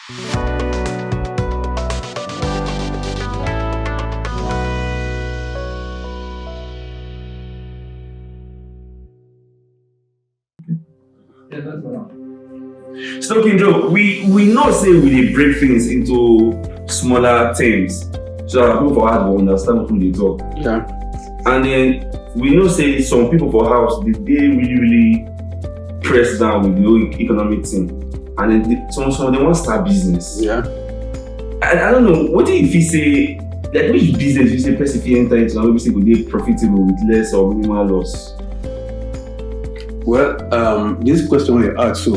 So, Klin Joe, we know say we dey break things into smaller terms so that people for house will understand what we dey talk. Yeah. And then we know say some people for house they really press down with the whole economic thing, and then some of them want start business. Yeah. I don't know. What do you feel say? Like which business you say person fit enter into and maybe say go dey profitable with less or minimal loss? Well, this question when you ask, so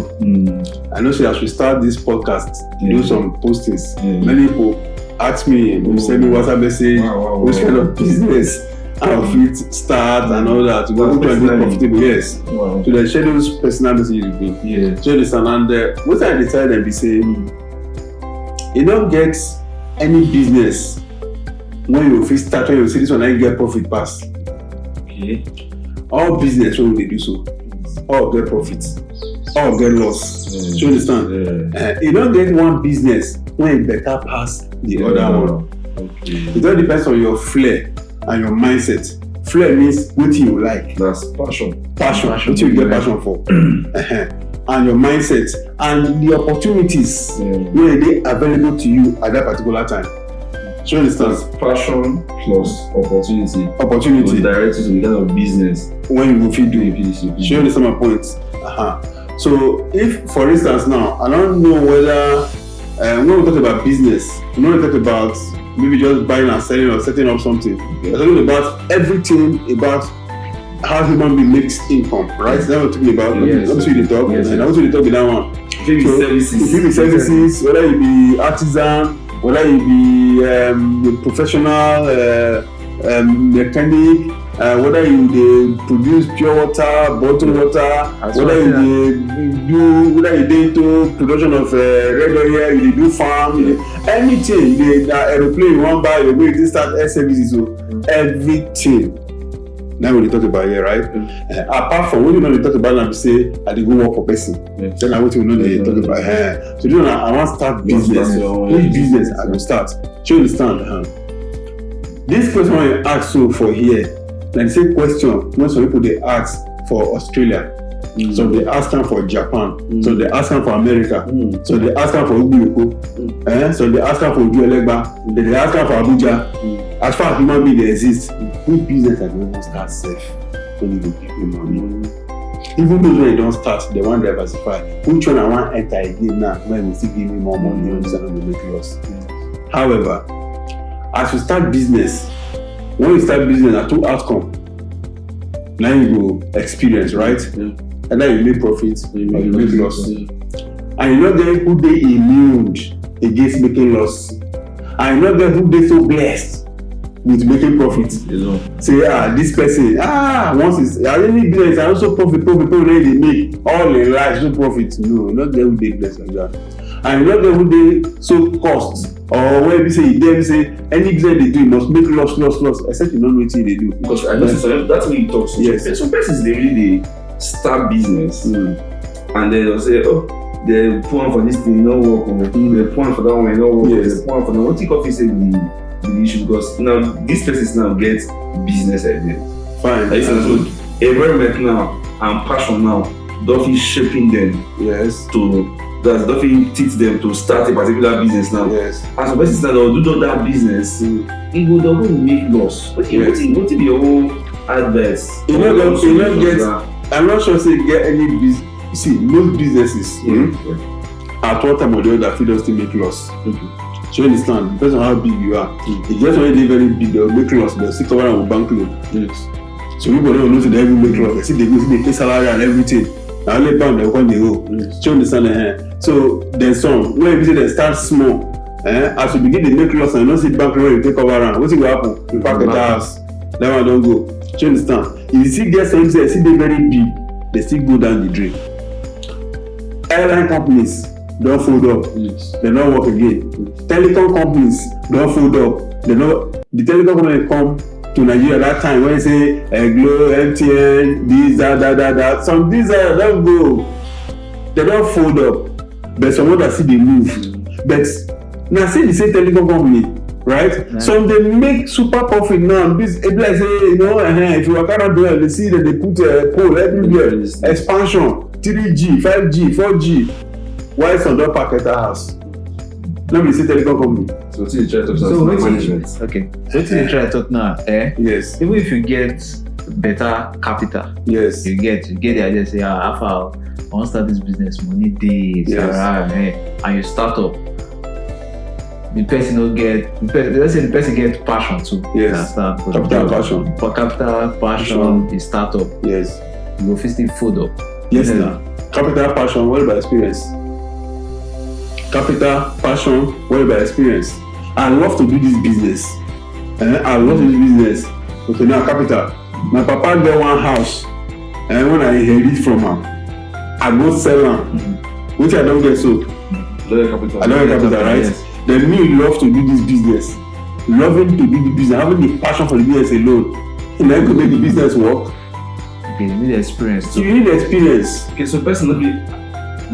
I know say as we start this podcast, do some postings. Many people ask me, send me WhatsApp message, which kind of business how fit start and all that. Which one is profitable? Yes. Wow. So they share those personal messages with me. Yeah. So listen, and what I tell them be say, you don't get any business when you fit start when you see this one I get profit pass. Okay. All business when they do so. All get profit, all get loss. Do you understand? Yeah. You don't get one business when it better pass the other one. Okay. It all depends on your flair and your mindset. Flair means what you like. That's passion. What you get passion for. And your mindset and the opportunities where they available to you at that particular time. Do you understand? That's passion plus opportunity. Opportunity. Direct you to the kind of business when you go fit do it. Do you understand my point? So if, for instance, now I don't know whether when we talk about business, we don't talk about maybe just buying and selling or setting up something. We're talking about everything about how human being makes income, right? That's what we're talking about. Yes. Obviously, the talk, and also the talk with that one. Maybe services. Maybe services, whether you be artisan, whether you be a professional mechanic, whether you produce pure water, bottled water, whether you dey into production of red oil, you dey do farm, anything, the aeroplane you wan buy, you go dey start air services, so everything. Now we dey talk about here, right? Apart from when you know dey talk about now, be say I dey go work for person. Then I want to know dey talk about. So you know, I wan start business. Which business I go start? Do you understand? This question when you ask so for here, like the same question when some people they ask for Australia, some they ask them for Japan, some they ask them for America, so they ask them for Ubuko, so they ask them for Ujuelegba, they ask them for Abuja. As far as human being they exist, which business I go start safe when you go give me money? Even those when they don't start, they want to diversify. Which one I want enter again now when we still give me more money, and will make loss. However, as you start business, when you start business, there are two outcomes. Now you go experience, right? And then you make profits or you make loss. And you know then who they immune against making loss. And you know then who they so blessed with making profits. Say, this person, once it's any business, I also profit, they make all in life, no profit. No, not them who they blessed like that. And you know them who they so cost. Or when we say any business they do, you must make loss, except you don't know what they do. Because I know that's when you talk. So yes. Some persons they really start business and then they'll say, they plan for this thing, no work, they plan for that one, no work, they plan for that. What think of is the issue? Because now this person now gets business idea. Fine. Like, so environment now and passion now don't feel shaping them. Yes. To that don't teach them to start a particular business now. Yes. As a person that will do that business, it will not make loss. What is your whole advice? You don't get. I'm not sure say get any business. You see, most businesses at one time or the other, feel still make loss. So you understand? Depends on how big you are. If just when they very big, they'll make loss. They'll still cover them with bank loan. So people don't know they even make loss. They see they go, they pay salary and everything. Now only bank they come they owe. So you understand? So there's some when you say they start small, as you begin to make loss and you don't see bank loan, you take over around. What will happen? You pack the house. That one don't go. Do you understand? If you see get some say see they very big, they still go down the drain. Airline companies don't fold up. They don't work again. Telecom companies don't fold up. The telecom company come to Nigeria that time when you say Glo, MTN, this, that. Some these don't go. They don't fold up. But some others see they move. But now see the same telecom company, right? Right. Some they make super profit now. This it like say, you know, if you are kind of doing, they see that they put a pole everywhere, expansion, 3G, 5G, 4G. Why some don't pack at the house? Let me see telecom company. So what you try to talk So about what management? okay. So what you try to talk now, Yes, even if you get better capital, yes, you get the idea, say, how far I want to start this business, money days, Yes. and you start up. The person don't get, let's say the person get passion too. Yes. Capital passion. For capital passion, the startup, yes, you go first food up. yes. Yeah. Now, capital passion, what about experience? Capital passion, what about experience? I love to do this business. I love to do this business. Okay, now capital. My papa get one house, and when I inherit from him, I go sell am. Which I don't get so. Lawyer capital. I don't get capital, right? Yes. Then me love to do this business. Loving to do the business, having the passion for the business alone. And then to make the business work. Okay, you need experience So too. you need experience. Okay, so personally,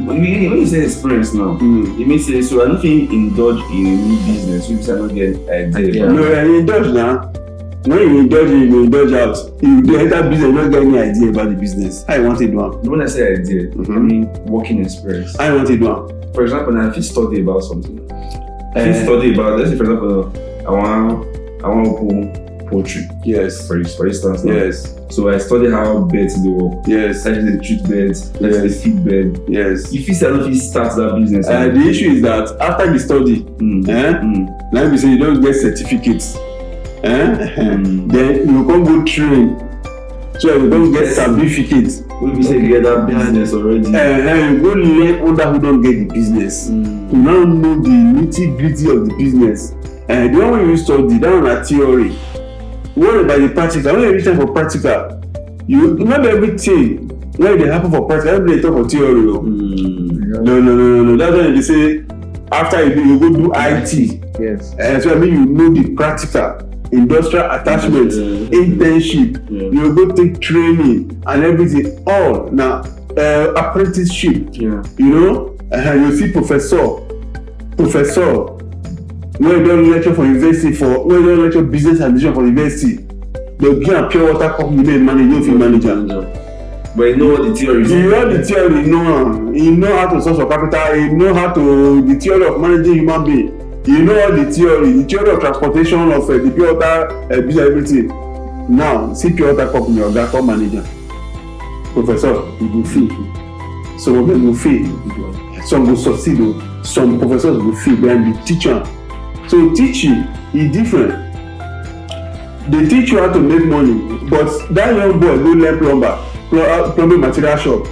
when you say experience now, Mm. it means say so I don't think indulge in a new business, which I don't get idea. Yeah. No, you indulge now. When you indulge in, you indulge out. You dey enter business, you don't get any idea about the business. I want it one. When I say idea, I mean working experience. I want it one. For example, now if you study about something, if you study about, let's say for example, I want to poultry. Yes. For instance, now. Yes. So I study how birds dey work. Yes. How they treat birds, how they Yes. feed birds. Yes. If you say I don't fit start that business, The issue is that after you study, let me say you don't get certificates. Then you can't go train. So you don't get certificates. when we say you get that business already, You go learn under who don't get the business. You now know the nitty-gritty of the business. The one when you study, that one is theory. What about the practical? When you reach time for practical, you remember everything. When they happen for practical, everybody talk for theory. No. That's why they say after you go do IT. Yes. So I mean you know the practical, industrial attachment, internship. You go take training and everything. All now apprenticeship. You know, you see professor. When you don't lecture for university when you don't lecture business administration for university, they'll give a pure water company name manage, you manager. but you know what the theory is. You know the theory, you know how to source for capital, you know how to the theory of managing human being. You know all the theory of transportation of the pure water, business, everything. Now, see pure water company or that manager. Professor, you go fail. Some of them will fail. Some will succeed. Some professors will fail, then the teacher. So teaching is different. They teach you how to make money, but that young boy go learn plumbing material shop.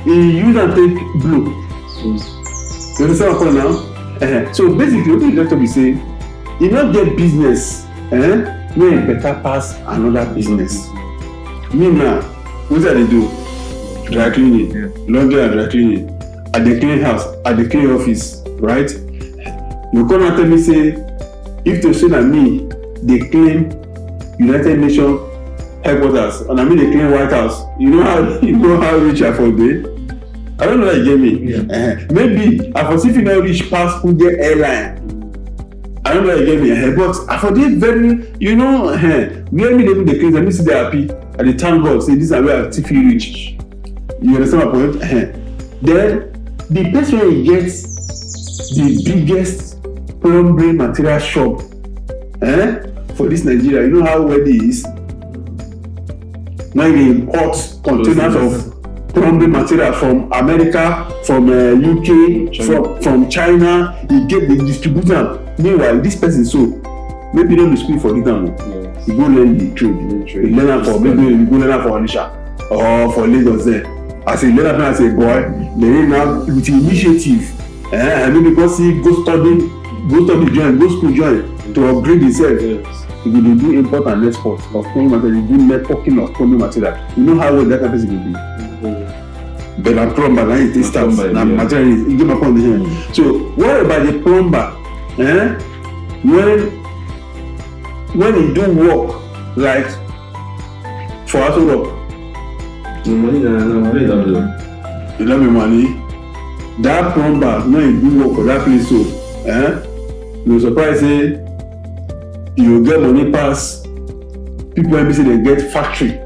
He use and take blue. You understand what I'm now? So basically, what the doctor be saying, you not get business, when better pass another business. Me now, what I dey do? Dry cleaning, laundry and dry cleaning. At the clean house, at the clean office, right? You come and tell me say, if to say na me dey clean United Nations headquarters and I mean dey clean White House, you know how rich I for dey? I don't know how you get me. Maybe I for see if you no reach pass who get airline. I don't know how you get me. But I for dey very, where me dey clean, I me see dey happy. I dey thank God say this na where I still fit reach. You understand my point? Then the person wey gets the biggest plumbing material shop for this Nigeria, you know how well it is? Now they import containers of plumbing material from America, from UK, from China. They distribute them. Meanwhile, this person so maybe don't school for this time. You go learn the trade. You learn am for maybe you go learn am for Onitsha or for Lagos there. As a learner, as a boy, they now with initiative. Maybe go see, go study join, go school join to upgrade yourself. You will do import and export of plumbing material, you do networking of plumbing material. You know how well that kind of person will be. But a plumber, now it starts. Now material, you give my point here. So what about the plumber? When he do work like for us work, the money you don't be money. that plumber no he do work for that place so you surprise say you get money pass people wey be say dey get factory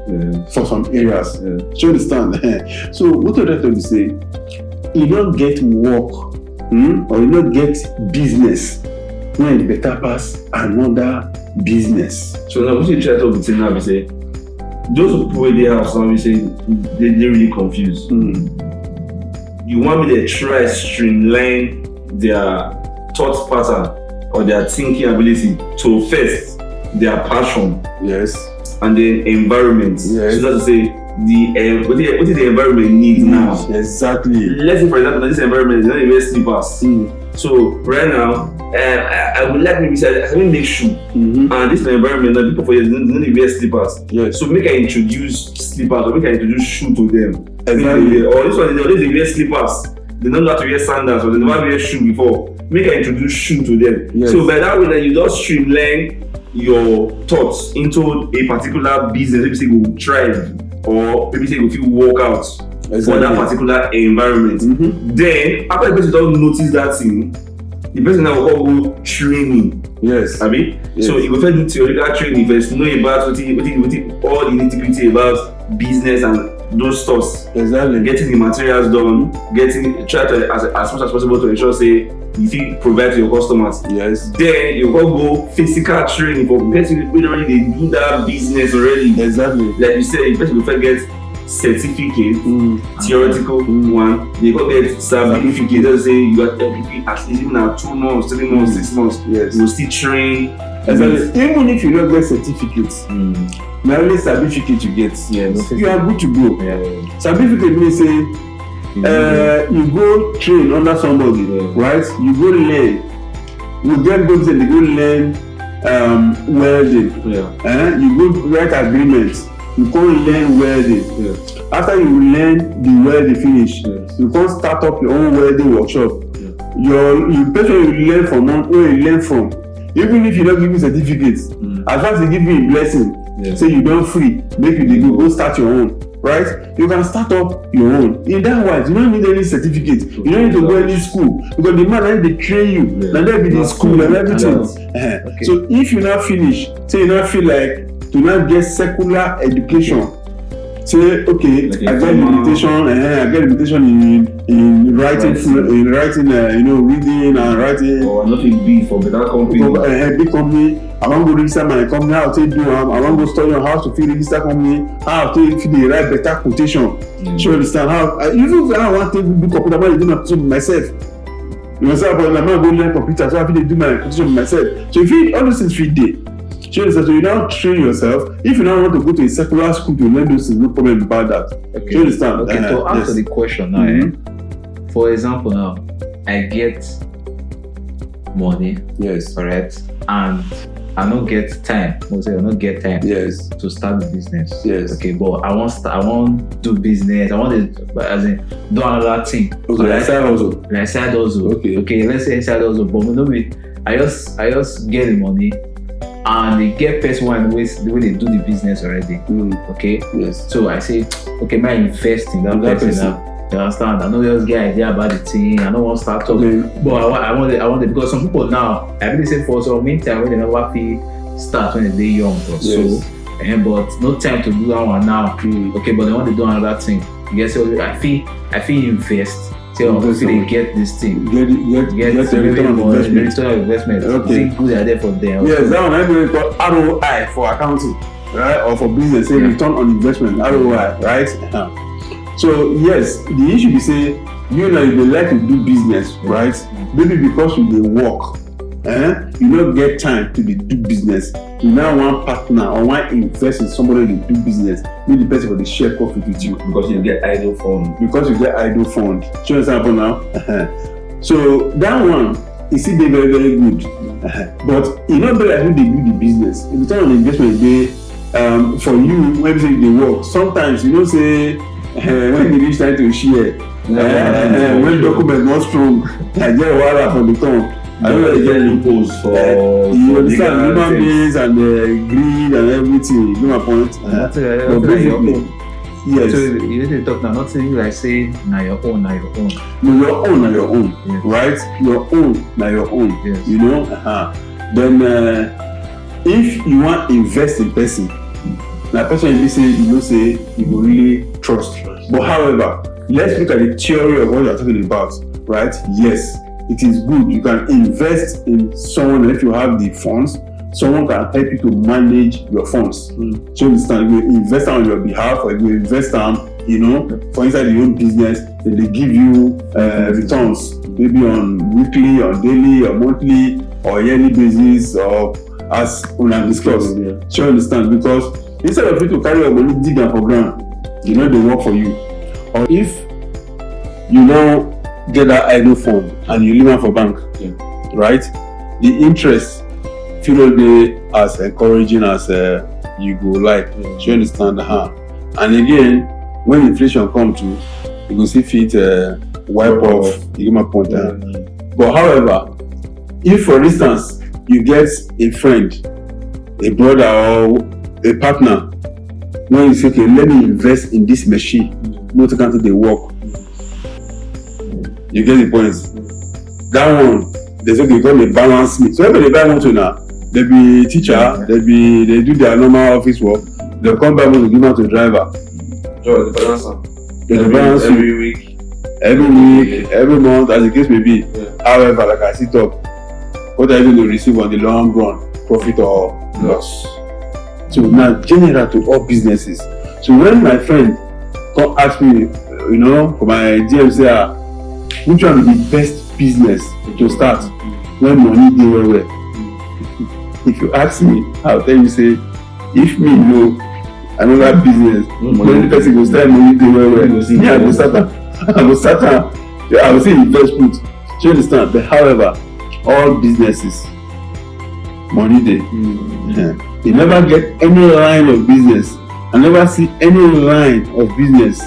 for some areas. You understand? So what I tell you say you no get work or you no get business when e better pass another business. So now what you try to talk between now be say those people wey dey house now be say they really confused. You want me to try streamline their thought pattern or their thinking ability to first their passion and the environment. So that's to say what is the environment need now? Exactly. Let's say for example this environment is not even slippers. So right now I would like maybe say I make shoe and this environment that people for years don't even wear slippers. So make I introduce slippers or make I introduce shoe to them. Exactly. Or this one they always wear slippers. They don't know how to wear sandals or they never wear shoe before. Make I introduce shoe to them. So by that way then you just streamline your thoughts into a particular business. Maybe say you go thrive or maybe say you go feel work out for that particular environment. Then after the person don't notice that thing, the person now will go training. Abi? So you go first do theoretical training first, know about what all the nitty-gritty about business and those stuffs. Getting the materials done, try to as much as possible to ensure say you fit provide to your customers. Then you go physical training for person wey already dey do that business already. Like you said, the person go first get certificate, theoretical one. They go get certificate. Just say you got at least even at 2 months, 3 months, 6 months. You will still train. Even if you don't get certificates, na only certificate you get. You are good to go. Certificate means say you go train under somebody, right? You go learn. You get those and they go learn welding. You go write agreements. You go learn welding. After you learn the welding finish, you go start up your own welding workshop. You person you learn from where you learn from. Even if you don't give me certificates, as far as they give you a blessing, say you don't free, make you go start your own. Right? You can start up your own. In that way, you don't need any certificate. You don't need to go any school because the man they train you, and they be the school and everything. So if you not finish, say you not feel like to not get secular education. Say okay, like I get limitation in writing, reading and writing. Or nothing big for better company. Big company. I want to register my company. How to do I want to study on how to register company. How to write better quotation. You understand how? Even if I want to do computer, I do my quotation myself. You understand? But I'm not going to learn computer, so I have to do my quotation myself. So if you all those things fit there. So you now train yourself. If you now want to go to a secular school to learn those things, no problem about that. You understand? Okay, to answer the question now, for example, now I get money, correct, and I don't get time. Mostly, I don't get time to start the business. Okay, but I want do business. I want to, as in, do another thing. Okay, side hustle. Like side hustle. Okay, let's say side hustle. But maybe I just get the money. And they get person one way they do the business already. Okay. So I say, okay, may I invest in that person now? You understand? I know just get idea about the thing. I don't want to start talking, but I want it because some people now I really say for some meantime when they never feel start when they're young or so, but no time to do that one now. Okay, but they want to do another thing. You get so I feel invest. So they get this thing. Get the return on investment. Okay. Good idea for them. Yes, that one I do called ROI for accounting, right? Or for business, say return on investment, ROI, right? So yes, the issue is say you know you like to do business, right? Maybe because you dey work, you don't get time to do business. You now want partner or want invest in somebody that do business. Maybe the person will share profit with you because you get idle fund. Do you understand now? So that one is still very very good, but you know better who they do the business. The return on investment dey for you. Maybe say they work. Sometimes you don't say when they reach time to share. When document not strong, I get wahala for the tongue. I don't really get loopholes for you understand human beings and greed and everything. You know my point. But basically, Yes. So you need to talk now, not saying like say na your own. No, your own, na your own, Yes. right? Your own, na your own. Yes. You know. Then if you want invest in person, na person you say you know say you go really trust. But however, let's look at the theory of what you are talking about, right? Yes, it is good. You can invest in someone if you have the funds. Someone can help you to manage your funds. So you understand, you invest on your behalf, or you invest you know, for inside your own business, then they give you returns, maybe on weekly, or daily, or monthly, or yearly basis, or as we have discussed. So you understand, because instead of you to carry your money dig am for ground, you know they work for you. Or if you now get that idle fund and you leave am for bank, right? The interest feel dey as encouraging as you go like. So you understand? And again, when inflation come to, you go see fit wipe off. You get my point. But however, if for instance you get a friend, a brother, or a partner, when you say, okay, let me invest in this machine, not to cancel the work. You get the point. That one, there's okay, call a balance me. So when they buy motor now, they be teacher, they do their normal office work, they come back to give out to driver. So the balance every week, every month, as the case may be. However, like I sit up, what are you going to receive on the long run, profit or loss? So now general to all businesses. So when my friend come ask me, you know, for my DM say, which one is the best business to start when money dey well? If you ask me, I'll tell you say, if me know another business, when the person go start money dey well, me I go start am. I will say invest put. Do you understand? But however, all businesses, money dey. You never get any line of business. I never see any line of business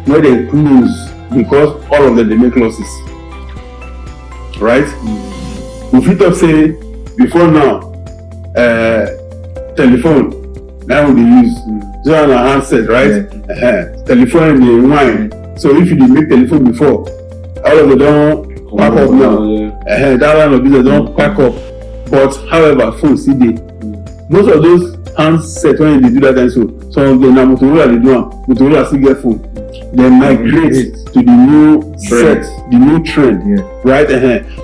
where they close because all of them they make losses. Right? We fit talk say before now, telephone now we dey use. So on a handset, right? Telephone dey wine. So if you dey make telephone before, all of them don pack up now. That line of business don pack up. But however, phone still dey. Most of those handsets when they do that time, so some of them na Motorola dey do am. Motorola still get phone. They migrate to the new set, the new trend, right?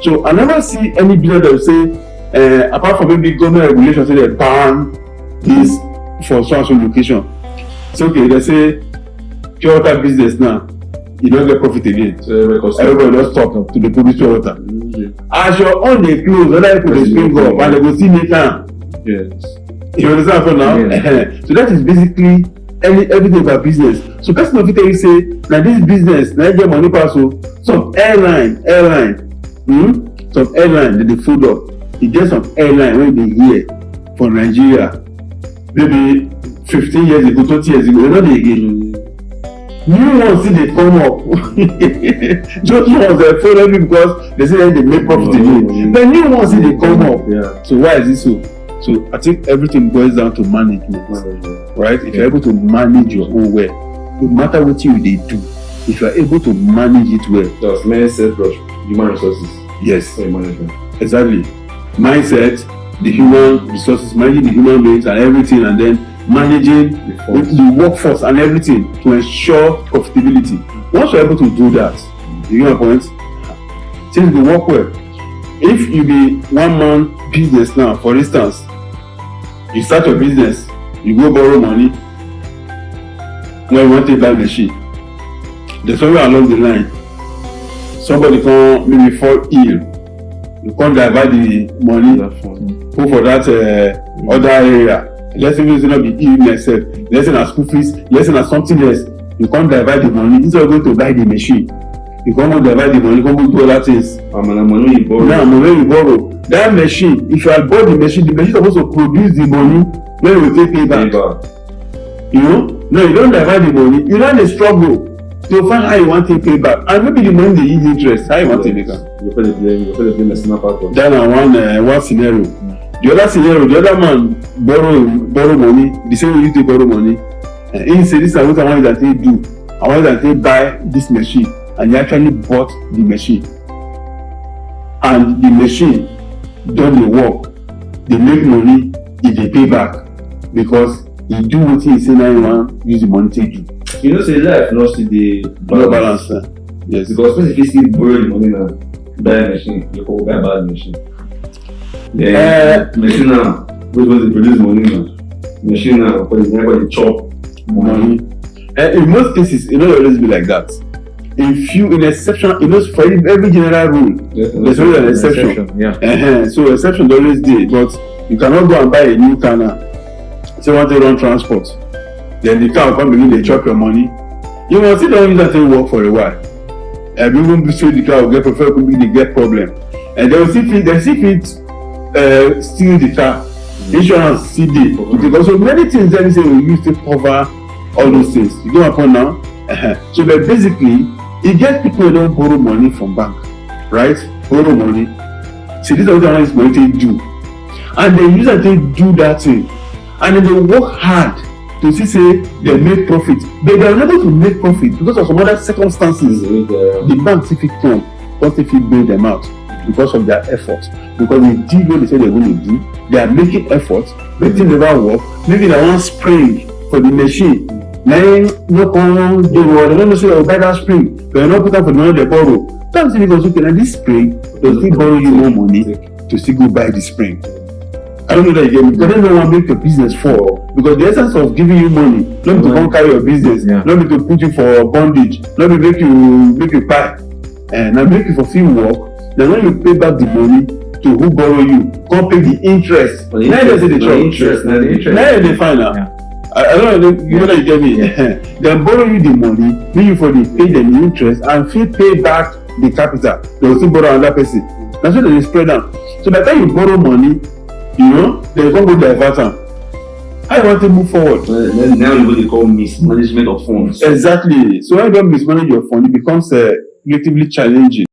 So I never see any business that will say, apart from maybe government regulations, say they ban this for social location. So okay, they say pure water business now, you don't get profit again. So everybody just stop to the produce pure water. As your own dey close, other people dey spring up and they go still make am. You understand for now? So that is basically everything about business. So person of it tell you say, now this business, now get money pass. So some airline, some airline that they fold up. You get some airline when they here for Nigeria, maybe 15 years ago, 20 years ago, they're not there again. New ones see they come up. Just ones that fold up because they say they make profit again. But new ones see they come up. So why is this so? So I think everything boils down to management, right? If you're able to manage your own well, no matter what you they do, if you're able to manage it well. Just mindset plus human resources. Yes. Management. Exactly. Mindset, the human resources, managing the human beings and everything, and then managing the workforce and everything to ensure profitability. Once you're able to do that, you get my point? Things will work well. If you be one man business now, for instance, you start your business, you go borrow money when you want to buy machine. There's somewhere along the line, somebody come maybe fall ill, you can't divide the money, go for that other area. Let's say it's not be illness, let's say na school fees, let's say na something else, you can't divide the money instead of going to buy the machine. You can't divide the money, you can't do other things. Money you borrow. Now, money you borrow. That machine, if you had bought the machine is supposed to produce the money when you take pay back. You know? No, you don't divide the money. You don't dey struggle to find how you want to pay back. And maybe the money they use interest. How you want to make am? You pay the blame the snap out of. That na one scenario. The other scenario, the other man borrow money, the same way you take borrow money. He say this is what I want that they do. I want that they buy this machine, and he actually bought the machine. And the machine done the work. They make money, they pay back because he do what he say now he want use the money to do. You know, say life not see the balance. Yes. Because when you still borrow the money now, buy a machine, you go buy a bad machine. Yeah, machine now, who's going to produce money now? Machine now, because it's never the chop money. In most cases, it will always be like that. In exception, for every general rule, there's always an exception. Yeah. So exception always there, but you cannot go and buy a new car now. Say want to run transport, then the car will come begin to chop your money. You must sit down use that thing work for a while. And even so the car will get preferred, they get problem, and they will still steal the car. Insurance CD because so many things that we say we use to cover all those things. You go upon now. So but basically, you get people who don't borrow money from bank, right? Borrow money. So this is what is money they do, and they use that they do that thing, and then they work hard to see say they make profit, but they are unable to make profit because of some other circumstances. The bank if it come, what if it bail them out because of their efforts, because they did what they say they're going to do. They are making efforts, but things never work. Maybe they want spring for the machine. Then no come they don't know say they'll buy that spring, but they not put up for the money they borrow. That's because okay, this spring they'll still borrow you more money to still go buy the spring. I don't know that again because they don't want to make your business fall. Because the essence of giving you money, not to come carry your business, not to put you for bondage, not to make you buy, and now make you fulfill work. Then when you pay back the money to who borrow you, come pay the interest. Now they say the interest. Now they find out. I don't know, you know that you get me. They borrow you the money, then you for the pay them the interest and still pay back the capital. They will still borrow another person. That's what they spread out. So by the time you borrow money, you know, they can't go divert them. How you want to move forward? Now you what they call mismanagement of funds. Exactly. So when you don't mismanage your fund, it becomes relatively challenging.